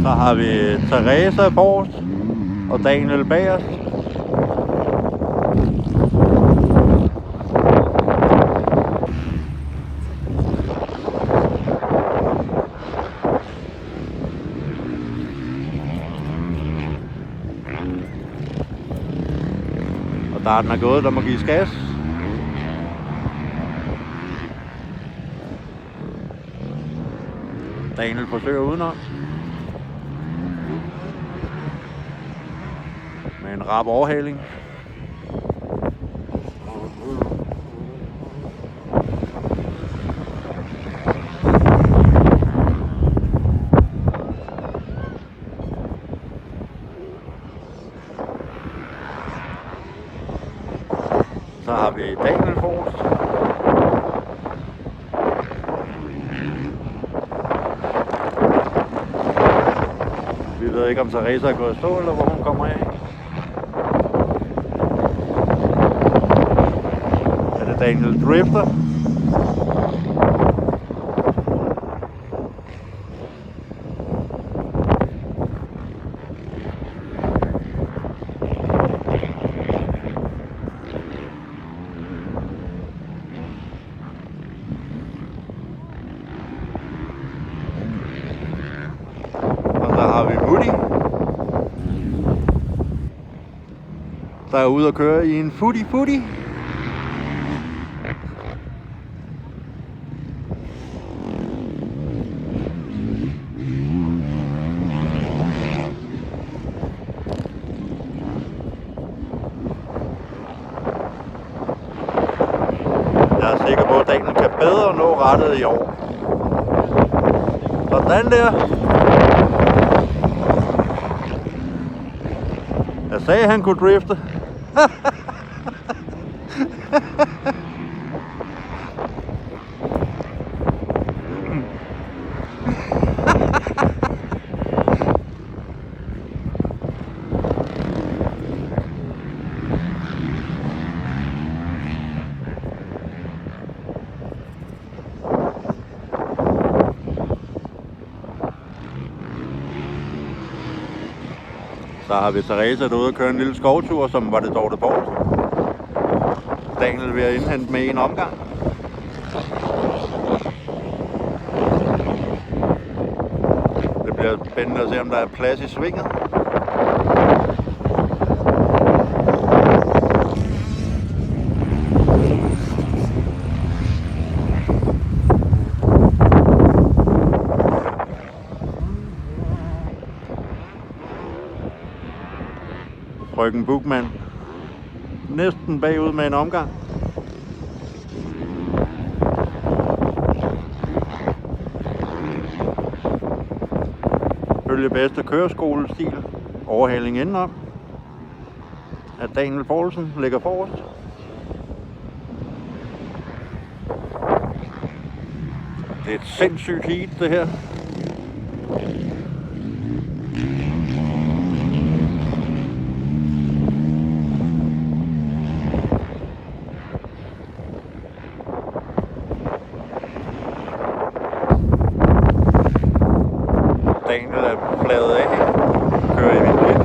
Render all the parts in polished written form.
Så har vi Theresa forrest og Daniel bag os. Og darten er gået, der må gives gas. Daniel forsøger udenom. Med en rap overhaling. Så har vi Daniel forrest. Vi ved ikke, om Theresa er gået at stå, eller hvor hun kommer af. Er det Daniel drifter? Så har vi Woody, der er ude at køre i en footy. Jeg er sikker på, at Daniel kan bedre nå rettet i år. Sådan der. Jeg sagde, at han kunne drifte. Så har vi Theresa derude og køre en lille skovtur, som var det Dorte Poulsen. Daniel vil indhente med en omgang. Det bliver spændende at se, om der er plads i svinget. Frøken Bugman næsten bagud med en omgang. Følge bedste køreskolestil. Overhaling indenom. At Daniel Poulsen ligger forrest. Det er et sindssygt heat, det her. Daniel er fladet af, kører i vinkel.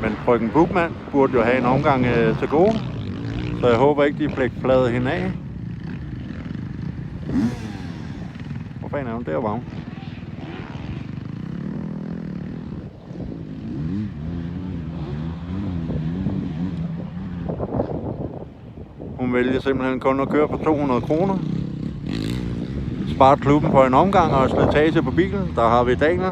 Men frøken Bugman burde jo have en omgang til gode, så jeg håber ikke, de fik fladet hende af. Hvor fanden er hun? Der var hun. Hun vælger simpelthen kun at køre for 200 kroner. Spart klubben på en omgang og slitage på bilen. Der har vi Daniel.